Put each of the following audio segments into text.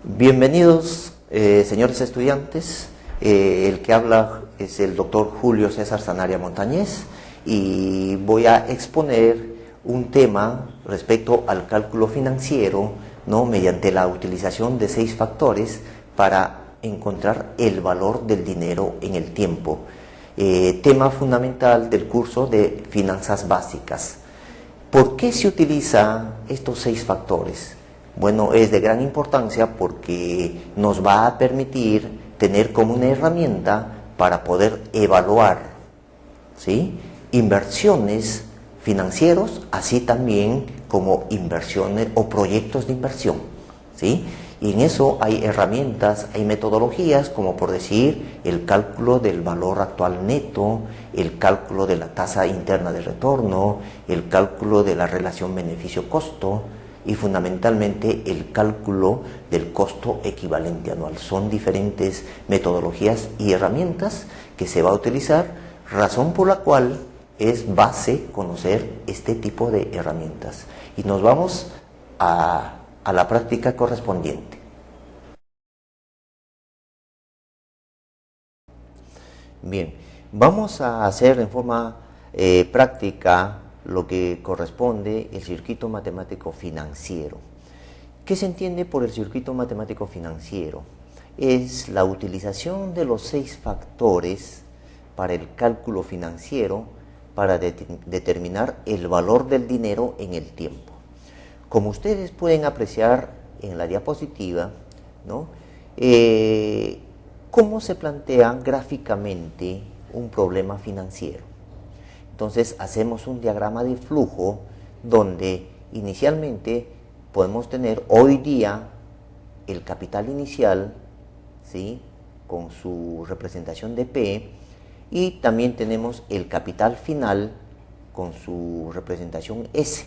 Bienvenidos, señores estudiantes. El que habla es el doctor Julio César Sanabria Montañez y voy a exponer un tema respecto al cálculo financiero, ¿no?, mediante la utilización de 6 factores para encontrar el valor del dinero en el tiempo. Tema fundamental del curso de Finanzas Básicas. ¿Por qué se utilizan estos 6 factores? Bueno, es de gran importancia porque nos va a permitir tener como una herramienta para poder evaluar, ¿sí?, inversiones financieros, así también como inversiones o proyectos de inversión, ¿sí? Y en eso hay herramientas, hay metodologías, como por decir el cálculo del valor actual neto, el cálculo de la tasa interna de retorno, el cálculo de la relación beneficio-costo y fundamentalmente el cálculo del costo equivalente anual. Son diferentes metodologías y herramientas que se va a utilizar, razón por la cual es base conocer este tipo de herramientas. Y nos vamos a la práctica correspondiente. Bien, vamos a hacer en forma práctica lo que corresponde el circuito matemático financiero. ¿Qué se entiende por el circuito matemático financiero? Es la utilización de los 6 factores para el cálculo financiero para determinar el valor del dinero en el tiempo. Como ustedes pueden apreciar en la diapositiva, ¿no?, cómo se plantea gráficamente un problema financiero. Entonces hacemos un diagrama de flujo donde inicialmente podemos tener hoy día el capital inicial, ¿sí?, con su representación de P, y también tenemos el capital final con su representación S.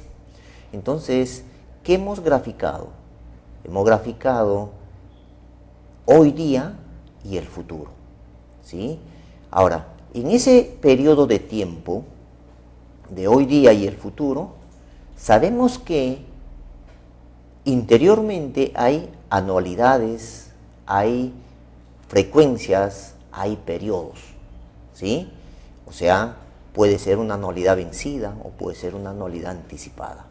Entonces, ¿qué hemos graficado? Hemos graficado hoy día y el futuro, ¿sí? Ahora, en ese periodo de tiempo de hoy día y el futuro, sabemos que interiormente hay anualidades, hay frecuencias, hay periodos, ¿sí? O sea, puede ser una anualidad vencida o puede ser una anualidad anticipada.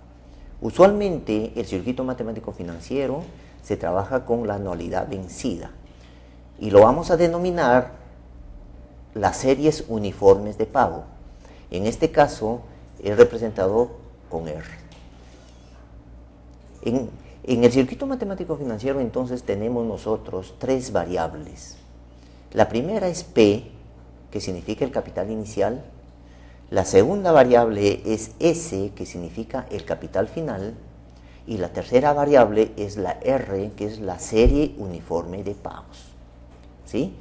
Usualmente el circuito matemático financiero se trabaja con la anualidad vencida y lo vamos a denominar las series uniformes de pago. En este caso es representado con R. En el circuito matemático financiero entonces tenemos nosotros 3 variables. La primera es P, que significa el capital inicial. La segunda variable es S, que significa el capital final. Y la tercera variable es la R, que es la serie uniforme de pagos, ¿sí?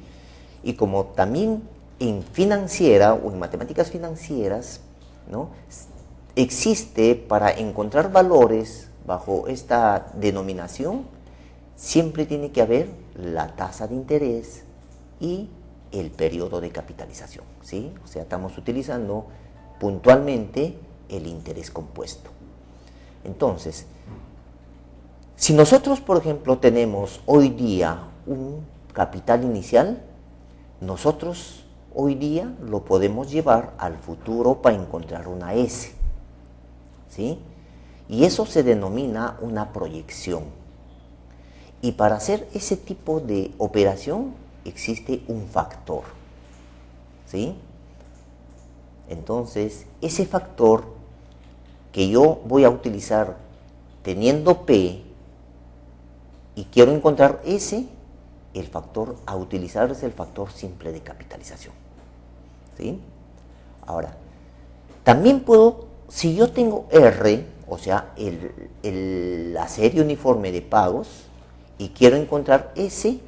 Y como también en financiera o en matemáticas financieras, ¿no?, existe para encontrar valores bajo esta denominación, siempre tiene que haber la tasa de interés y el periodo de capitalización, ¿sí? O sea, estamos utilizando puntualmente el interés compuesto. Entonces, si nosotros, por ejemplo, tenemos hoy día un capital inicial, nosotros hoy día lo podemos llevar al futuro para encontrar una S, ¿sí? Y eso se denomina una proyección. Y para hacer ese tipo de operación existe un factor, ¿sí? Entonces, ese factor que yo voy a utilizar teniendo P y quiero encontrar S, el factor a utilizar es el factor simple de capitalización, ¿sí? Ahora, también puedo, si yo tengo R, o sea, la serie uniforme de pagos, y quiero encontrar S,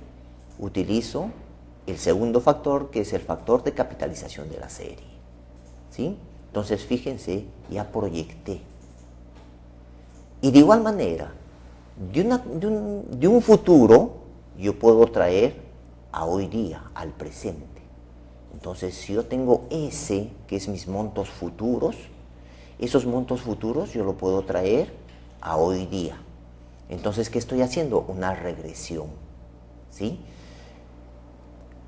utilizo el segundo factor, que es el factor de capitalización de la serie, ¿sí? Entonces, fíjense, ya proyecté. Y de igual manera, de un futuro, yo puedo traer a hoy día, al presente. Entonces, si yo tengo S, que es mis montos futuros, esos montos futuros yo lo puedo traer a hoy día. Entonces, ¿qué estoy haciendo? Una regresión, ¿sí?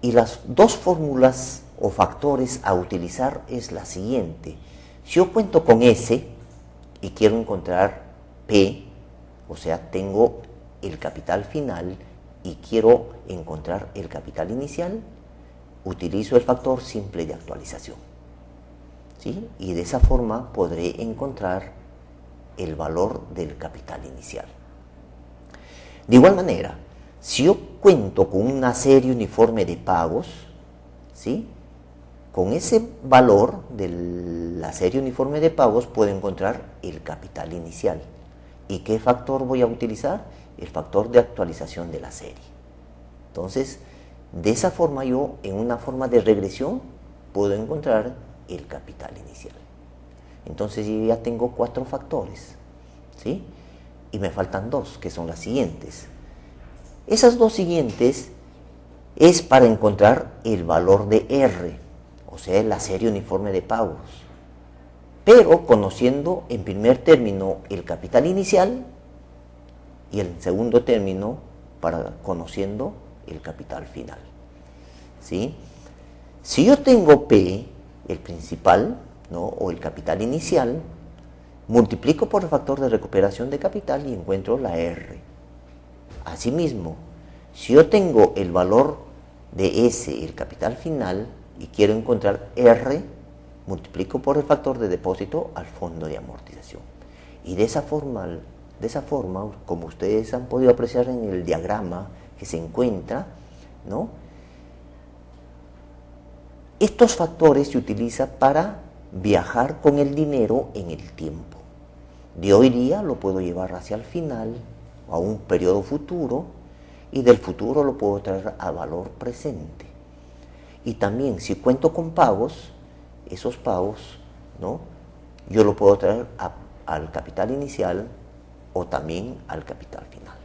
Y las dos fórmulas o factores a utilizar es la siguiente. Si yo cuento con S y quiero encontrar P, o sea, tengo el capital final y quiero encontrar el capital inicial, utilizo el factor simple de actualización, ¿sí? Y de esa forma podré encontrar el valor del capital inicial. De igual manera, si yo cuento con una serie uniforme de pagos, ¿sí? Con ese valor de la serie uniforme de pagos puedo encontrar el capital inicial. ¿Y qué factor voy a utilizar? El factor de actualización de la serie. Entonces, de esa forma yo, en una forma de regresión, puedo encontrar el capital inicial. Entonces yo ya tengo 4 factores, ¿sí? Y me faltan 2, que son las siguientes. Esas 2 siguientes es para encontrar el valor de R, o sea, la serie uniforme de pagos. Pero conociendo en primer término el capital inicial y en segundo término conociendo el capital final, ¿sí? Si yo tengo P, el principal, ¿no? O el capital inicial, multiplico por el factor de recuperación de capital y encuentro la R. Asimismo, si yo tengo el valor de S, el capital final, y quiero encontrar R, multiplico por el factor de depósito al fondo de amortización. Y de esa forma, como ustedes han podido apreciar en el diagrama que se encuentra, ¿no? Estos factores se utilizan para viajar con el dinero en el tiempo. De hoy día lo puedo llevar hacia el final, a un periodo futuro, y del futuro lo puedo traer a valor presente. Y también, si cuento con pagos, esos pagos, ¿no? Yo lo puedo traer al capital inicial o también al capital final.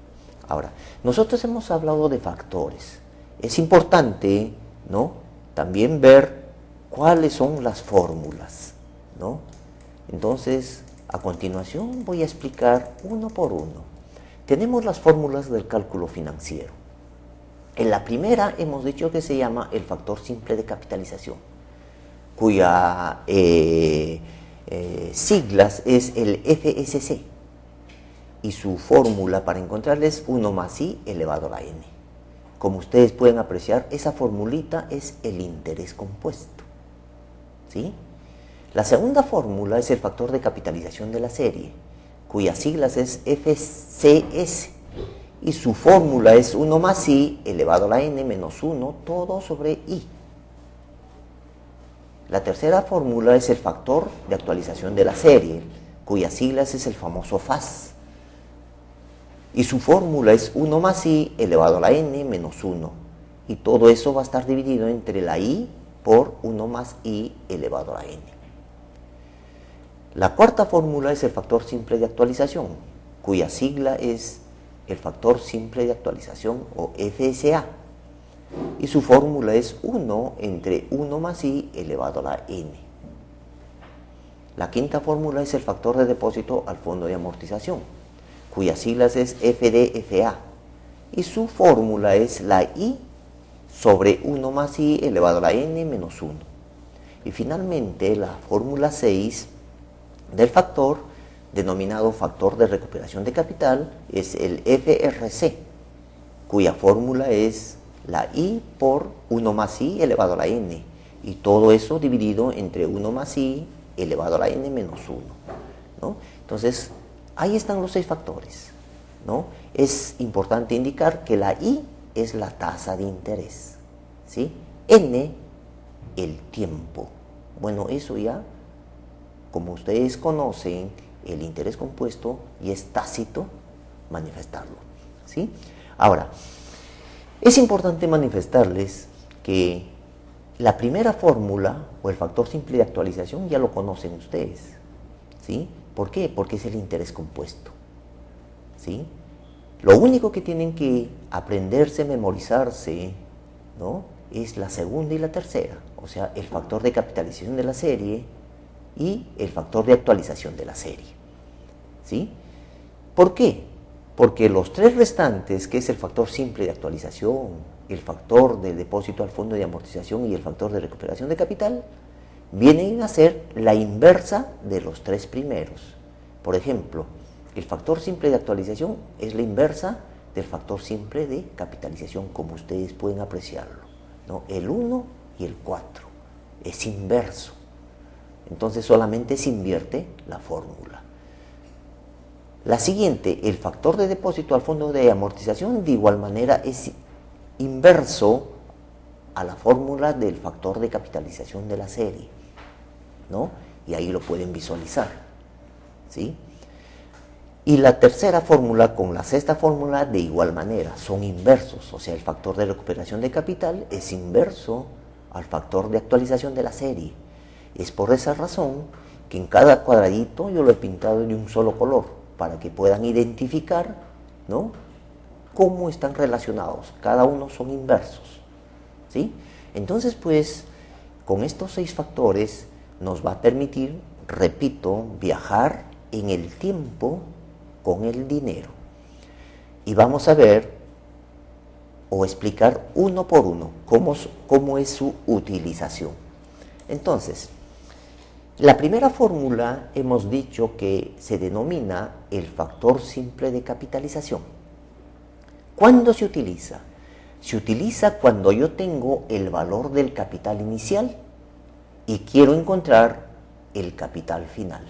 Ahora, nosotros hemos hablado de factores. Es importante, ¿no? También ver cuáles son las fórmulas, ¿no? Entonces, a continuación voy a explicar uno por uno. Tenemos las fórmulas del cálculo financiero. En la primera hemos dicho que se llama el factor simple de capitalización, cuya siglas es el FSC, y su fórmula para encontrarla es 1 más I elevado a la N. Como ustedes pueden apreciar, esa formulita es el interés compuesto, ¿sí? La segunda fórmula es el factor de capitalización de la serie, cuyas siglas es FCS, y su fórmula es 1 más I elevado a la N menos 1 todo sobre I. La tercera fórmula es el factor de actualización de la serie, cuyas siglas es el famoso FAS, y su fórmula es 1 más I elevado a la N menos 1, y todo eso va a estar dividido entre la I por 1 más I elevado a la N. La cuarta fórmula es el factor simple de actualización, cuya sigla es el factor simple de actualización o FSA, y su fórmula es 1 entre 1 más I elevado a la N. La quinta fórmula es el factor de depósito al fondo de amortización, cuyas siglas es FDFA, y su fórmula es la I sobre 1 más I elevado a la N menos 1. Y finalmente la fórmula 6 del factor, denominado factor de recuperación de capital, es el FRC, cuya fórmula es la I por 1 más I elevado a la N, y todo eso dividido entre 1 más I elevado a la N menos 1, ¿no? Entonces, ahí están los 6 factores, ¿no? Es importante indicar que la I es la tasa de interés, ¿sí? N, el tiempo. Bueno, eso ya, como ustedes conocen, el interés compuesto y es tácito manifestarlo, ¿sí? Ahora, es importante manifestarles que la primera fórmula o el factor simple de actualización ya lo conocen ustedes, ¿sí? ¿Por qué? Porque es el interés compuesto, ¿sí? Lo único que tienen que aprenderse, memorizarse, ¿no? Es la segunda y la tercera, o sea, el factor de capitalización de la serie y el factor de actualización de la serie, ¿sí? ¿Por qué? Porque los tres restantes, que es el factor simple de actualización, el factor de depósito al fondo de amortización y el factor de recuperación de capital, vienen a ser la inversa de los tres primeros. Por ejemplo, el factor simple de actualización es la inversa del factor simple de capitalización, como ustedes pueden apreciarlo, ¿no? El 1 y el 4 es inverso. Entonces solamente se invierte la fórmula. La siguiente, el factor de depósito al fondo de amortización, de igual manera es inverso a la fórmula del factor de capitalización de la serie, ¿no? Y ahí lo pueden visualizar, ¿sí? Y la tercera fórmula con la sexta fórmula de igual manera, son inversos, o sea, el factor de recuperación de capital es inverso al factor de actualización de la serie. Es por esa razón que en cada cuadradito yo lo he pintado de un solo color, para que puedan identificar, ¿no?, cómo están relacionados. Cada uno son inversos, ¿sí? Entonces, pues, con estos 6 factores nos va a permitir, repito, viajar en el tiempo con el dinero. Y vamos a ver o explicar uno por uno cómo es su utilización. Entonces, la primera fórmula hemos dicho que se denomina el factor simple de capitalización. ¿Cuándo se utiliza? Se utiliza cuando yo tengo el valor del capital inicial y quiero encontrar el capital final.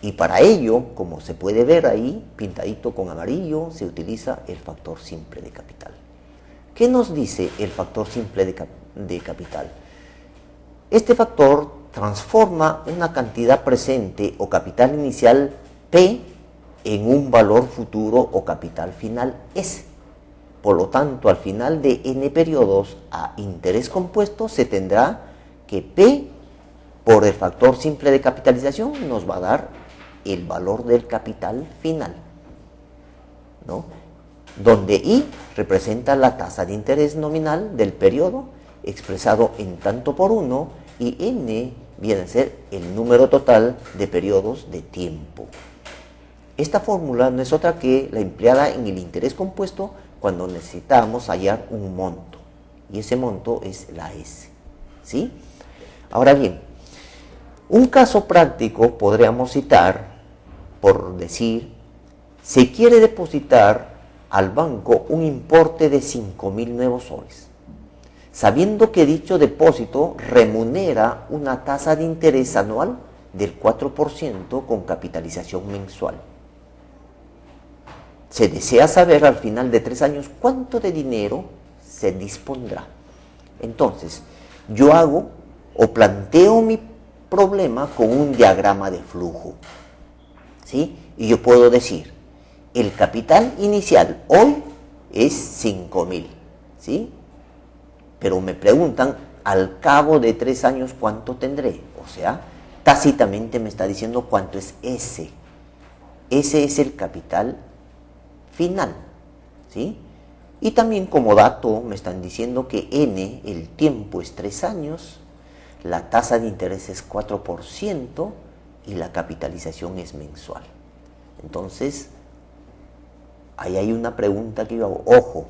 Y para ello, como se puede ver ahí, pintadito con amarillo, se utiliza el factor simple de capital. ¿Qué nos dice el factor simple de capital? Este factor transforma una cantidad presente o capital inicial P en un valor futuro o capital final S. Por lo tanto, al final de n periodos a interés compuesto se tendrá que P por el factor simple de capitalización nos va a dar el valor del capital final, ¿no? Donde I representa la tasa de interés nominal del periodo expresado en tanto por 1 y N viene a ser el número total de periodos de tiempo. Esta fórmula no es otra que la empleada en el interés compuesto cuando necesitamos hallar un monto, y ese monto es la S, ¿sí? Ahora bien, un caso práctico podríamos citar, por decir, se quiere depositar al banco un importe de 5.000 nuevos soles, sabiendo que dicho depósito remunera una tasa de interés anual del 4% con capitalización mensual. Se desea saber al final de 3 años cuánto de dinero se dispondrá. Entonces, yo hago o planteo mi problema con un diagrama de flujo, ¿sí? Y yo puedo decir, el capital inicial hoy es 5.000, ¿sí? Pero me preguntan, al cabo de 3 años, ¿cuánto tendré? O sea, tácitamente me está diciendo cuánto es ese. Ese es el capital final, ¿sí? Y también como dato me están diciendo que N, el tiempo es 3 años, la tasa de interés es 4% y la capitalización es mensual. Entonces, ahí hay una pregunta que yo hago. Ojo,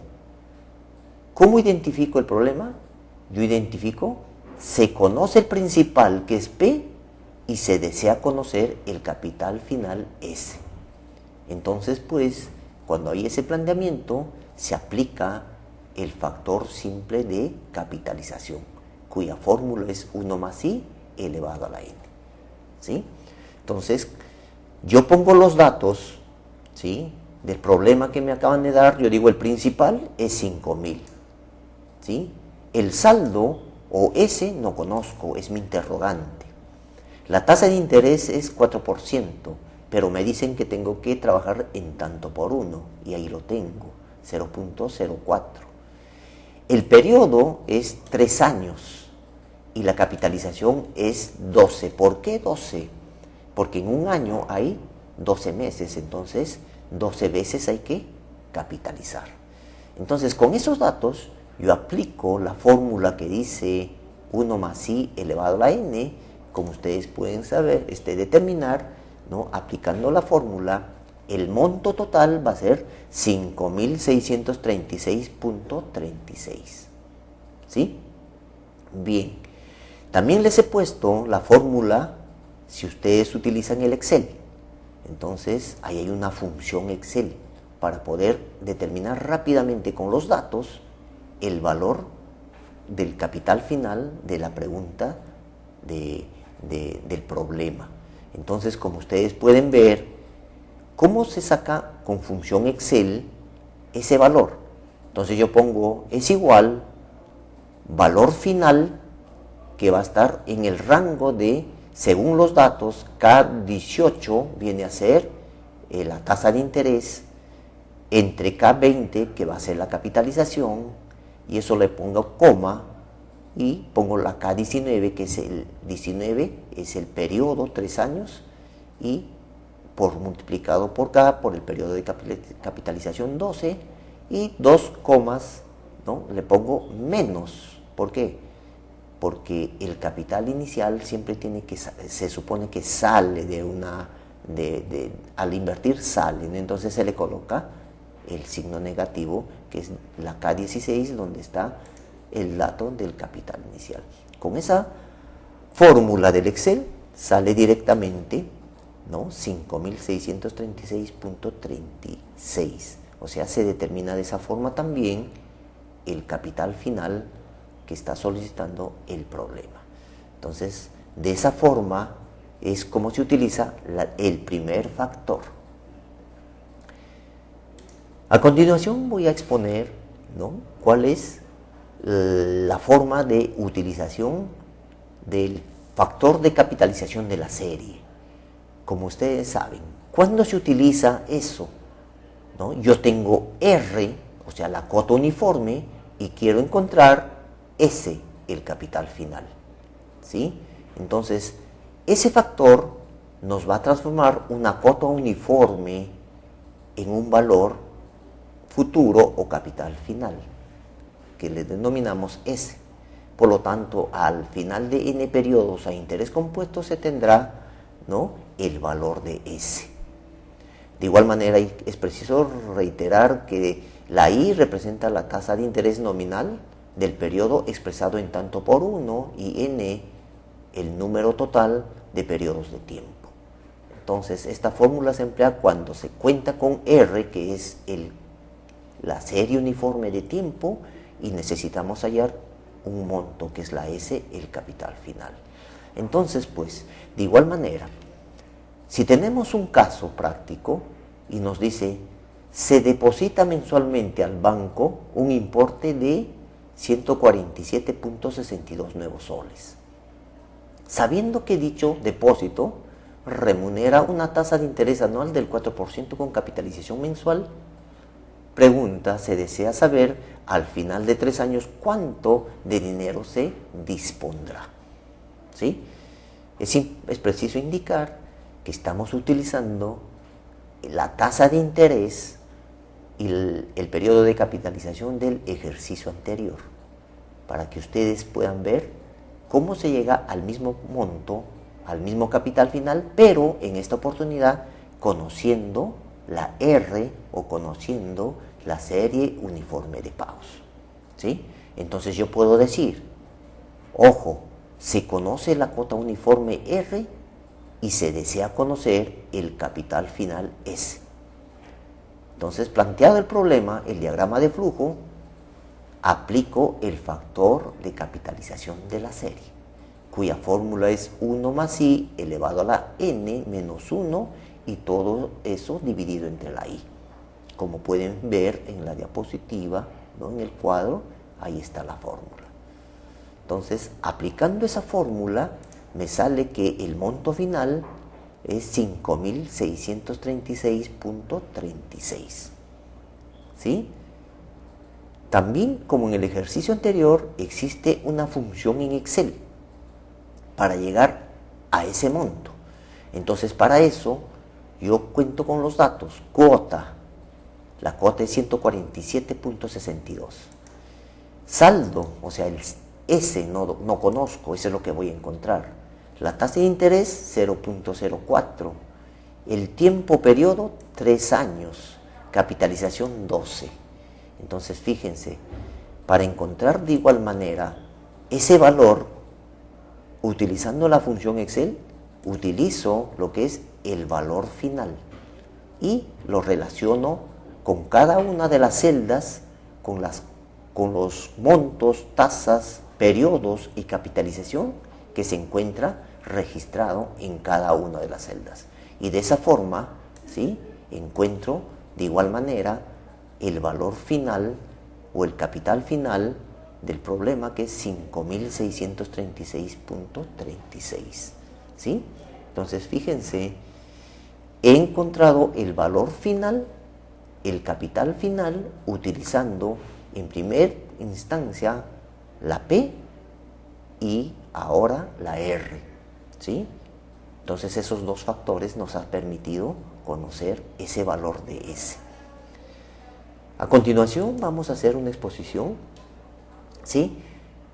¿cómo identifico el problema? Yo identifico, se conoce el principal que es P y se desea conocer el capital final S. Entonces, pues, cuando hay ese planteamiento, se aplica el factor simple de capitalización, cuya fórmula es 1 más I elevado a la N, ¿sí? Entonces, yo pongo los datos, ¿sí?, del problema que me acaban de dar. Yo digo, el principal es 5.000, ¿sí? El saldo o S no conozco, es mi interrogante. La tasa de interés es 4%, pero me dicen que tengo que trabajar en tanto por 1, y ahí lo tengo, 0.04. El periodo es 3 años y la capitalización es 12. ¿Por qué 12? Porque en un año hay 12 meses, entonces 12 veces hay que capitalizar. Entonces, con esos datos, yo aplico la fórmula que dice 1 más I elevado a la N, como ustedes pueden saber, determinar, ¿no?, aplicando la fórmula, el monto total va a ser 5.636.36. ¿Sí? Bien. También les he puesto la fórmula si ustedes utilizan el Excel. Entonces, ahí hay una función Excel para poder determinar rápidamente con los datos el valor del capital final de la pregunta del problema. Entonces, como ustedes pueden ver, ¿cómo se saca con función Excel ese valor? Entonces yo pongo es igual valor final, que va a estar en el rango de, según los datos, K18 viene a ser la tasa de interés, entre K20, que va a ser la capitalización, y eso le pongo coma, y pongo la K19, que es el 19, es el periodo, 3 años, y por multiplicado por K, por el periodo de capitalización 12, y 2 comas, ¿no? Le pongo menos. ¿Por qué? Porque el capital inicial siempre tiene que, se supone que sale de una, al invertir sale, ¿no? Entonces se le coloca el signo negativo, que es la K16, donde está el dato del capital inicial. Con esa fórmula del Excel sale directamente, ¿no? 5.636.36. O sea, se determina de esa forma también el capital final que está solicitando el problema. Entonces, de esa forma es como se utiliza el primer factor. A continuación voy a exponer, ¿no?, cuál es la forma de utilización del factor de capitalización de la serie. Como ustedes saben, ¿cuándo se utiliza eso? ¿No? Yo tengo R, o sea, la cuota uniforme, y quiero encontrar S, el capital final. ¿Sí? Entonces, ese factor nos va a transformar una cuota uniforme en un valor futuro o capital final, que le denominamos S. Por lo tanto, al final de n periodos a interés compuesto se tendrá, ¿no?, el valor de S. De igual manera, es preciso reiterar que la I representa la tasa de interés nominal del periodo expresado en tanto por 1 y n el número total de periodos de tiempo. Entonces, esta fórmula se emplea cuando se cuenta con R, que es la serie uniforme de tiempo, y necesitamos hallar un monto, que es la S, el capital final. Entonces, pues, de igual manera, si tenemos un caso práctico y nos dice, se deposita mensualmente al banco un importe de 147.62 nuevos soles. Sabiendo que dicho depósito remunera una tasa de interés anual del 4% con capitalización mensual, pregunta, se desea saber al final de 3 años cuánto de dinero se dispondrá. ¿Sí? Es preciso indicar que estamos utilizando la tasa de interés y el periodo de capitalización del ejercicio anterior, para que ustedes puedan ver cómo se llega al mismo monto, al mismo capital final, pero en esta oportunidad conociendo la R o conociendo la serie uniforme de pagos. ¿Sí? Entonces yo puedo decir, ojo, se conoce la cuota uniforme R y se desea conocer el capital final S. Entonces, planteado el problema, el diagrama de flujo, aplico el factor de capitalización de la serie, cuya fórmula es 1 más I elevado a la n menos 1, y todo eso dividido entre la I. Como pueden ver en la diapositiva, ¿no?, en el cuadro, ahí está la fórmula. Entonces, aplicando esa fórmula, me sale que el monto final es 5.636.36. ¿Sí? También, como en el ejercicio anterior, existe una función en Excel para llegar a ese monto. Entonces, para eso, yo cuento con los datos. Cuota. La cuota es 147.62. Saldo, o sea, el S no conozco, eso es lo que voy a encontrar. La tasa de interés 0.04 El tiempo periodo, 3 años. Capitalización, 12. Entonces, fíjense, para encontrar de igual manera ese valor, utilizando la función Excel, utilizo lo que es el valor final y lo relaciono con cada una de las celdas, con los montos, tasas, periodos y capitalización que se encuentra registrado en cada una de las celdas. Y de esa forma, ¿sí?, encuentro de igual manera el valor final o el capital final del problema, que es 5.636.36. ¿Sí? Entonces, fíjense, he encontrado el valor final, el capital final, utilizando en primera instancia la P y ahora la R. ¿Sí? Entonces, esos dos factores nos han permitido conocer ese valor de S. A continuación vamos a hacer una exposición, ¿sí?,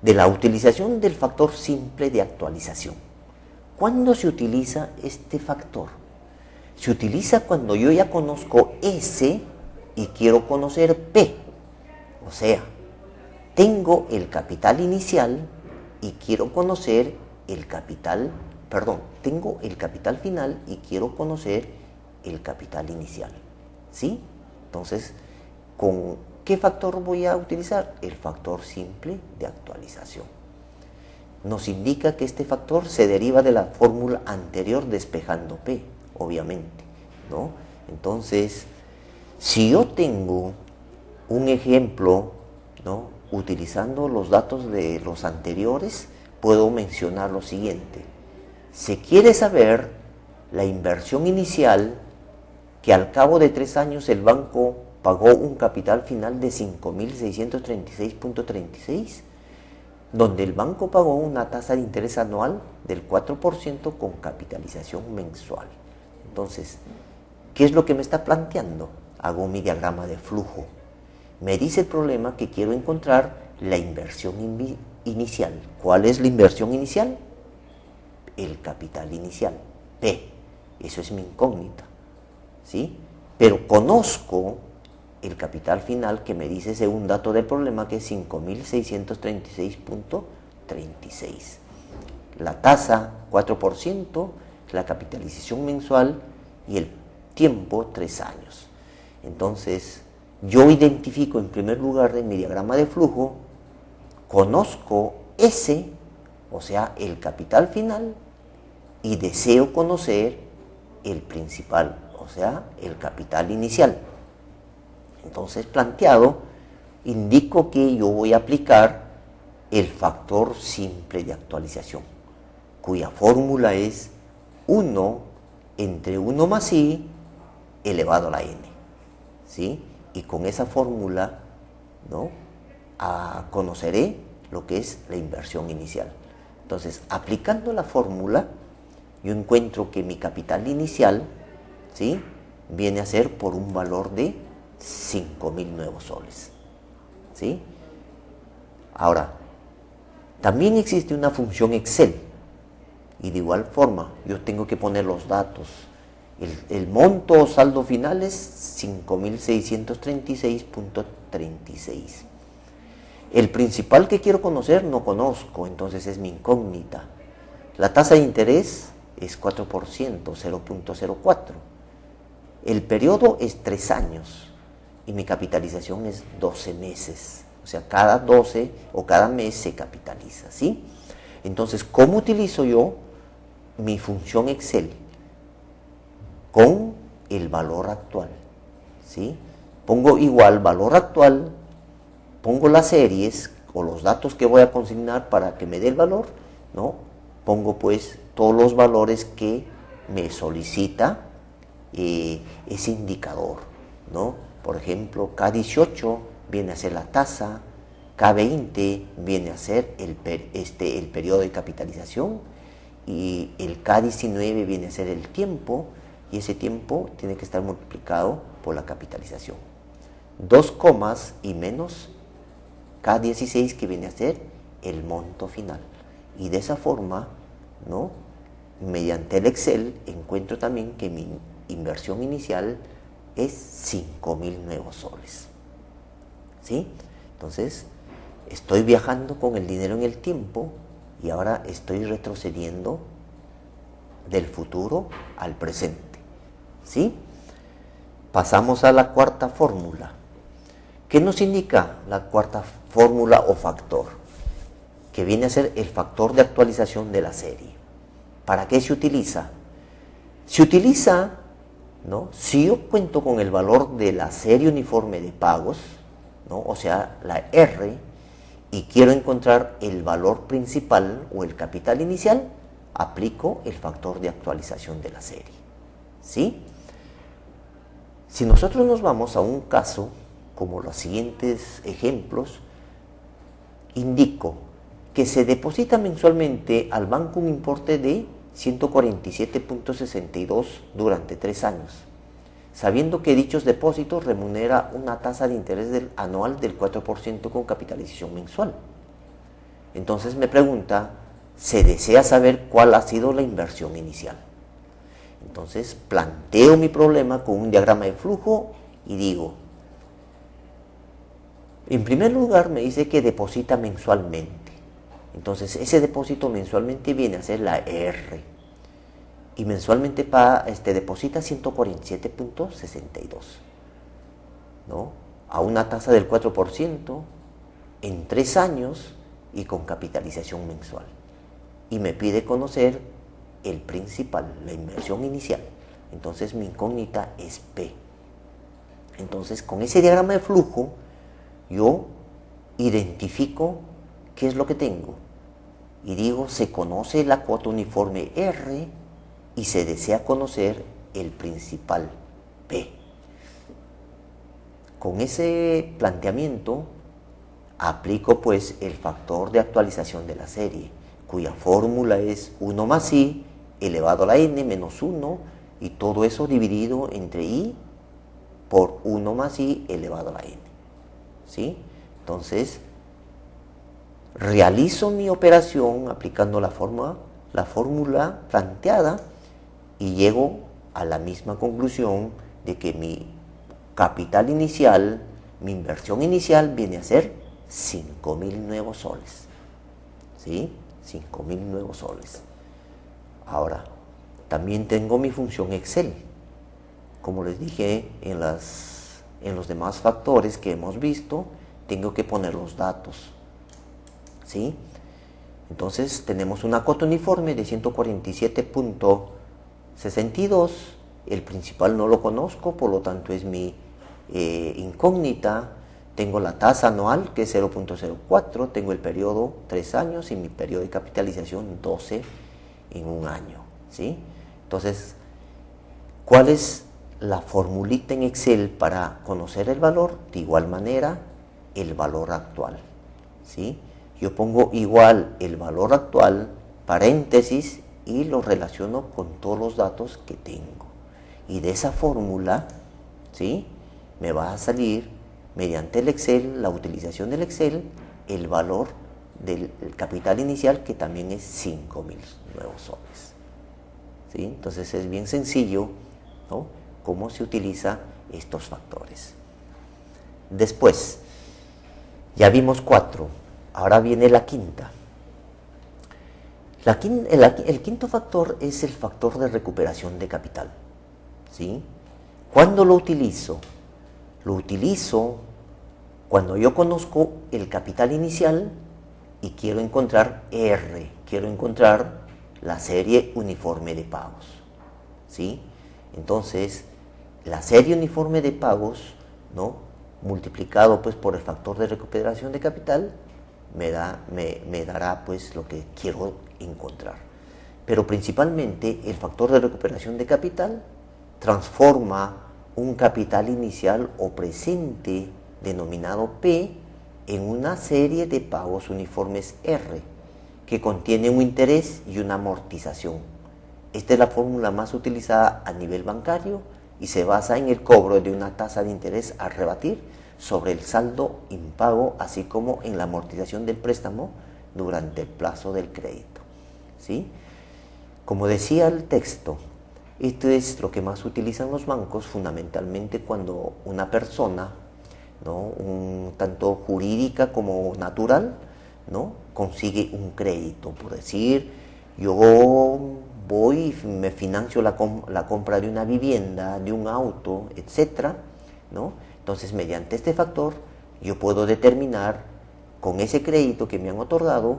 de la utilización del factor simple de actualización. ¿Cuándo se utiliza este factor? Se utiliza cuando yo ya conozco S y quiero conocer P. O sea, tengo el capital inicial y quiero conocer tengo el capital final y quiero conocer el capital inicial. ¿Sí? Entonces, ¿con qué factor voy a utilizar? El factor simple de actualización. Nos indica que este factor se deriva de la fórmula anterior despejando P, obviamente, ¿no? Entonces, si yo tengo un ejemplo, ¿no?, utilizando los datos de los anteriores, puedo mencionar lo siguiente. Se quiere saber la inversión inicial, que al cabo de 3 años el banco pagó un capital final de 5.636.36, donde el banco pagó una tasa de interés anual del 4% con capitalización mensual. Entonces, ¿qué es lo que me está planteando? Hago mi diagrama de flujo. Me dice el problema que quiero encontrar la inversión inicial. ¿Cuál es la inversión inicial? El capital inicial, P. Eso es mi incógnita, ¿sí? Pero conozco el capital final, que me dice según dato del problema que es 5.636.36. La tasa 4%, la capitalización mensual y el tiempo 3 años. Entonces, yo identifico en primer lugar en mi diagrama de flujo, conozco S, o sea, el capital final, y deseo conocer el principal, o sea, el capital inicial. Entonces, planteado, indico que yo voy a aplicar el factor simple de actualización, cuya fórmula es 1 entre 1 más i elevado a la n. ¿Sí? Y con esa fórmula, ¿no?, conoceré lo que es la inversión inicial. Entonces, aplicando la fórmula, yo encuentro que mi capital inicial, ¿sí?, viene a ser por un valor de 5.000 nuevos soles. ¿Sí? Ahora, también existe una función Excel, y de igual forma yo tengo que poner los datos. El monto o saldo final es 5.636.36. El principal que quiero conocer no conozco, entonces es mi incógnita. La tasa de interés es 4%, 0.04. El periodo es 3 años y mi capitalización es 12 meses. O sea, cada 12 o cada mes se capitaliza, ¿sí? Entonces, ¿cómo utilizo yo mi función Excel? Con el valor actual, ¿sí? Pongo igual valor actual, pongo las series o los datos que voy a consignar para que me dé el valor, ¿no? Pongo pues todos los valores que me solicita ese indicador, ¿no? Por ejemplo, K18 viene a ser la tasa, K20 viene a ser el periodo de capitalización y el K19 viene a ser el tiempo, y ese tiempo tiene que estar multiplicado por la capitalización. 2 comas y menos K16, que viene a ser el monto final. Y de esa forma, ¿no?, mediante el Excel encuentro también que mi inversión inicial es 5.000 nuevos soles. ¿Sí? Entonces, estoy viajando con el dinero en el tiempo y ahora estoy retrocediendo del futuro al presente. ¿Sí? Pasamos a la cuarta fórmula. ¿Qué nos indica la cuarta fórmula o factor? Que viene a ser el factor de actualización de la serie. ¿Para qué se utiliza? Se utiliza, ¿no?, si yo cuento con el valor de la serie uniforme de pagos, ¿no?, o sea, la R, y quiero encontrar el valor principal o el capital inicial, aplico el factor de actualización de la serie. ¿Sí? Si nosotros nos vamos a un caso, como los siguientes ejemplos, indico que se deposita mensualmente al banco un importe de 147.62 durante 3 años, sabiendo que dichos depósitos remunera una tasa de interés anual del 4% con capitalización mensual. Entonces me pregunta, se desea saber cuál ha sido la inversión inicial. Entonces planteo mi problema con un diagrama de flujo y digo, en primer lugar me dice que deposita mensualmente. Entonces ese depósito mensualmente viene a ser la R. Y mensualmente deposita 147.62, ¿no?, a una tasa del 4% en 3 años y con capitalización mensual. Y me pide conocer el principal, la inversión inicial. Entonces mi incógnita es P. Entonces con ese diagrama de flujo yo identifico qué es lo que tengo. Y digo, se conoce la cuota uniforme R y se desea conocer el principal P. Con ese planteamiento aplico pues el factor de actualización de la serie, cuya fórmula es 1 más I elevado a la n menos 1 y todo eso dividido entre I por 1 más I elevado a la n. ¿Sí? Entonces, realizo mi operación aplicando la fórmula planteada y llego a la misma conclusión de que mi capital inicial, mi inversión inicial viene a ser 5.000 nuevos soles. ¿Sí? 5.000 nuevos soles. Ahora, también tengo mi función Excel. Como les dije en los demás factores que hemos visto, tengo que poner los datos. ¿Sí? Entonces tenemos una cuota uniforme de 147.62, el principal no lo conozco, por lo tanto es mi incógnita. Tengo la tasa anual que es 0.04, tengo el periodo 3 años y mi periodo de capitalización 12 en un año. ¿Sí? Entonces, ¿cuál es la formulita en Excel para conocer el valor? De igual manera, el valor actual. ¿Sí? Yo pongo igual el valor actual, paréntesis, y lo relaciono con todos los datos que tengo. Y de esa fórmula, ¿sí?, me va a salir, mediante el Excel, la utilización del Excel, el valor del capital inicial, que también es 5.000 nuevos soles. ¿Sí? Entonces es bien sencillo, ¿no?, cómo se utiliza estos factores. Después, ya vimos 4. Ahora viene la quinta. El quinto factor es el factor de recuperación de capital. ¿Sí? ¿Cuándo lo utilizo? Lo utilizo cuando yo conozco el capital inicial y quiero encontrar R, quiero encontrar la serie uniforme de pagos. ¿Sí? Entonces, la serie uniforme de pagos, ¿no?, multiplicado pues por el factor de recuperación de capital, me dará pues lo que quiero encontrar. Pero principalmente el factor de recuperación de capital transforma un capital inicial o presente denominado P en una serie de pagos uniformes R que contiene un interés y una amortización. Esta es la fórmula más utilizada a nivel bancario y se basa en el cobro de una tasa de interés a rebatir sobre el saldo impago, así como en la amortización del préstamo durante el plazo del crédito. ¿Sí? Como decía el texto, Esto es lo que más utilizan los bancos fundamentalmente cuando una persona, ¿no?, tanto jurídica como natural, ¿no?, consigue un crédito. Por decir, yo voy y me financio la compra de una vivienda, de un auto, etcétera, ¿no? Entonces, mediante este factor, yo puedo determinar con ese crédito que me han otorgado,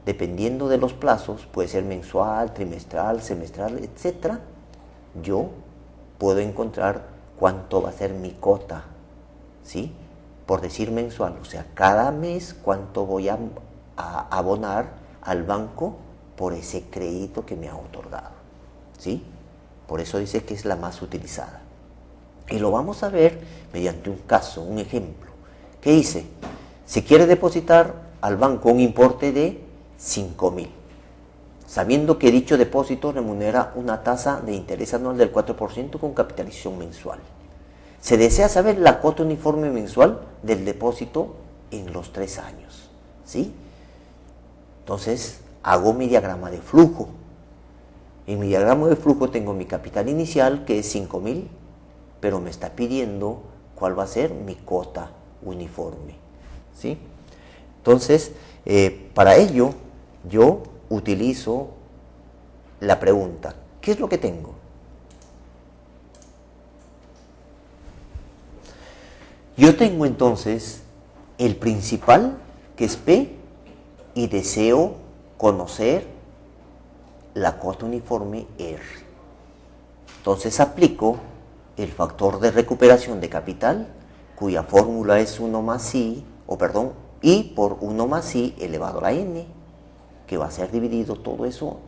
dependiendo de los plazos, puede ser mensual, trimestral, semestral, etcétera, yo puedo encontrar cuánto va a ser mi cuota, ¿sí? Por decir mensual, o sea, cada mes cuánto voy a abonar al banco por ese crédito que me ha otorgado, ¿sí? Por eso dice que es la más utilizada. Y lo vamos a ver mediante un caso, un ejemplo. ¿Qué dice? Se quiere depositar al banco un importe de 5.000, sabiendo que dicho depósito remunera una tasa de interés anual del 4% con capitalización mensual. Se desea saber la cuota uniforme mensual del depósito en los 3 años, ¿sí? Entonces, hago mi diagrama de flujo. En mi diagrama de flujo tengo mi capital inicial, que es 5.000, pero me está pidiendo cuál va a ser mi cuota uniforme, ¿sí? Entonces, para ello, yo utilizo la pregunta, ¿qué es lo que tengo? Yo tengo entonces el principal, que es P, y deseo conocer la cuota uniforme R. Entonces aplico el factor de recuperación de capital, cuya fórmula es 1 más I, I por 1 más I elevado a la N, que va a ser dividido todo eso,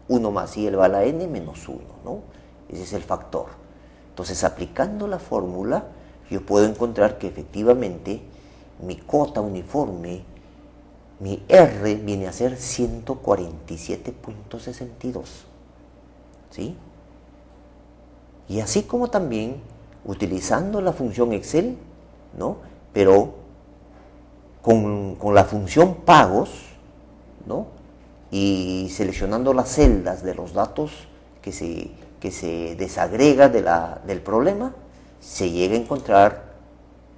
1 más I elevado a la N menos 1, ¿no? Ese es el factor. Entonces, aplicando la fórmula, yo puedo encontrar que efectivamente mi cuota uniforme, mi R, viene a ser 147.62, ¿sí? Y así como también, utilizando la función Excel, ¿no?, pero con la función pagos, ¿no?, y seleccionando las celdas de los datos que se desagrega del problema, se llega a encontrar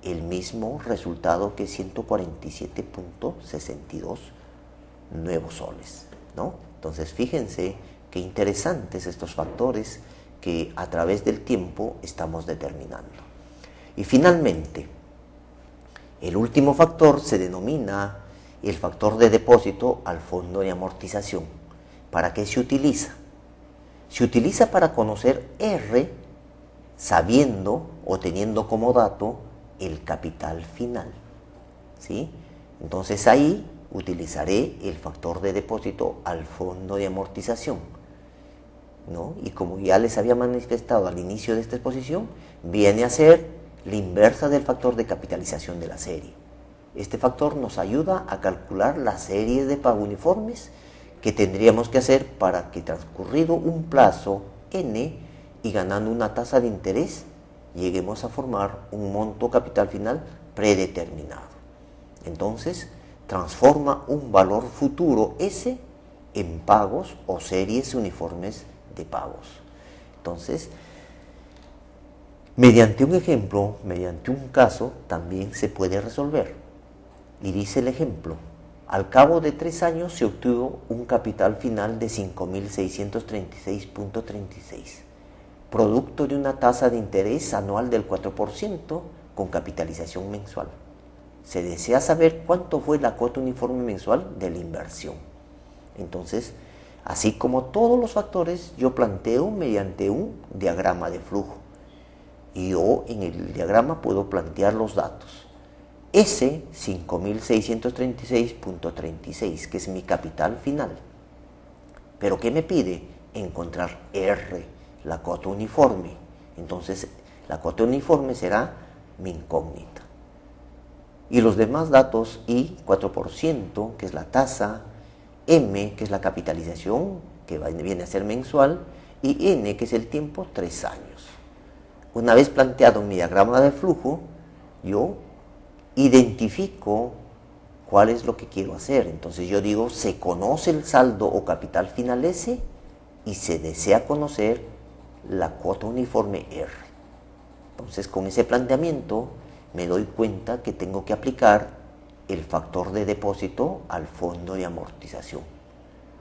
el mismo resultado que 147.62 nuevos soles, ¿no? Entonces, fíjense qué interesantes estos factores que a través del tiempo estamos determinando. Y finalmente, el último factor se denomina el factor de depósito al fondo de amortización. ¿Para qué se utiliza? Se utiliza para conocer R sabiendo o teniendo como dato el capital final, ¿sí? Entonces ahí utilizaré el factor de depósito al fondo de amortización, ¿no? Y como ya les había manifestado al inicio de esta exposición, viene a ser la inversa del factor de capitalización de la serie. Este factor nos ayuda a calcular la serie de pago uniformes que tendríamos que hacer para que, transcurrido un plazo N y ganando una tasa de interés, lleguemos a formar un monto capital final predeterminado. Entonces, transforma un valor futuro S en pagos o series uniformes de pagos. Entonces, mediante un ejemplo, mediante un caso, también se puede resolver. Y dice el ejemplo: al cabo de 3 años se obtuvo un capital final de 5.636.36, producto de una tasa de interés anual del 4% con capitalización mensual. Se desea saber cuánto fue la cuota uniforme mensual de la inversión. Entonces, así como todos los factores, yo planteo mediante un diagrama de flujo. Y yo en el diagrama puedo plantear los datos. S, 5.636.36, que es mi capital final. ¿Pero qué me pide? Encontrar R, la cuota uniforme. Entonces, la cuota uniforme será mi incógnita. Y los demás datos, I, 4%, que es la tasa, M, que es la capitalización, que viene a ser mensual, y N, que es el tiempo, 3 años. Una vez planteado mi diagrama de flujo, yo identifico cuál es lo que quiero hacer. Entonces yo digo, se conoce el saldo o capital final S y se desea conocer la cuota uniforme R. Entonces, con ese planteamiento me doy cuenta que tengo que aplicar el factor de depósito al fondo de amortización,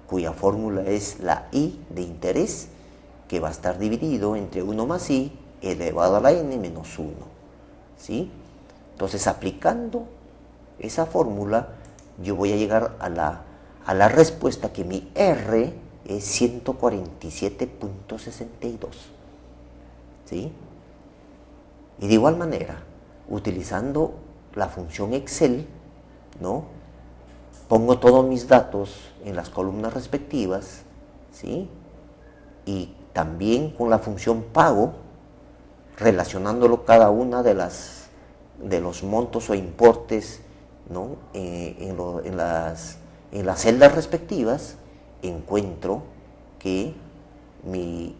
cuya fórmula es la I de interés, que va a estar dividido entre 1 más I elevado a la n menos 1. ¿Sí? Entonces, aplicando esa fórmula, yo voy a llegar a la respuesta que mi R es 147.62. ¿Sí? Y de igual manera, utilizando la función Excel, ¿no? Pongo todos mis datos en las columnas respectivas, ¿sí? Y también con la función pago, relacionándolo cada una de los montos o importes, ¿no? en las celdas respectivas, encuentro que mi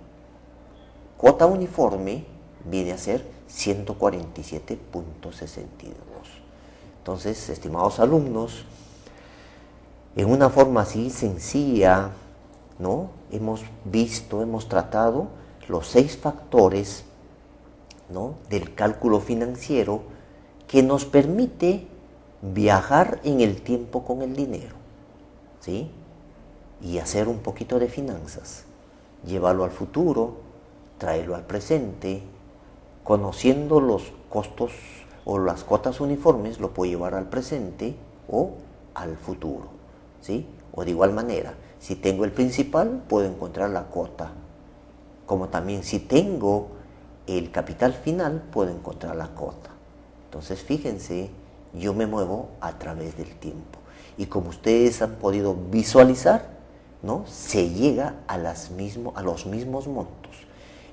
cuota uniforme viene a ser 147.62. Entonces, estimados alumnos, en una forma así sencilla, ¿no? Hemos tratado los 6 factores, ¿no?, del cálculo financiero que nos permite viajar en el tiempo con el dinero, ¿sí? Y hacer un poquito de finanzas, llevarlo al futuro, traerlo al presente, conociendo los costos o las cuotas uniformes, lo puedo llevar al presente o al futuro, ¿sí? O de igual manera, si tengo el principal, puedo encontrar la cuota. Como también si tengo el capital final, puedo encontrar la cuota. Entonces, fíjense, yo me muevo a través del tiempo. Y como ustedes han podido visualizar, ¿no?, se llega a los mismos montos.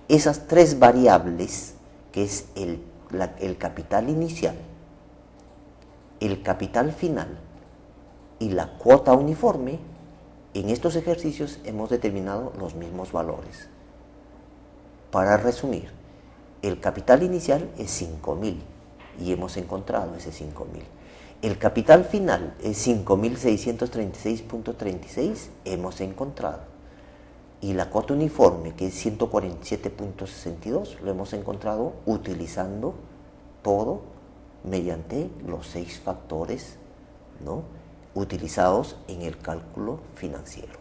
Esas 3 variables, que es el capital inicial, el capital final y la cuota uniforme, en estos ejercicios hemos determinado los mismos valores. Para resumir, el capital inicial es 5.000 y hemos encontrado ese 5.000. El capital final es 5.636.36, hemos encontrado. Y la cuota uniforme, que es 147.62, lo hemos encontrado utilizando todo mediante los 6 factores, ¿no?, utilizados en el cálculo financiero.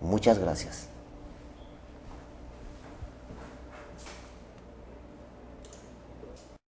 Muchas gracias.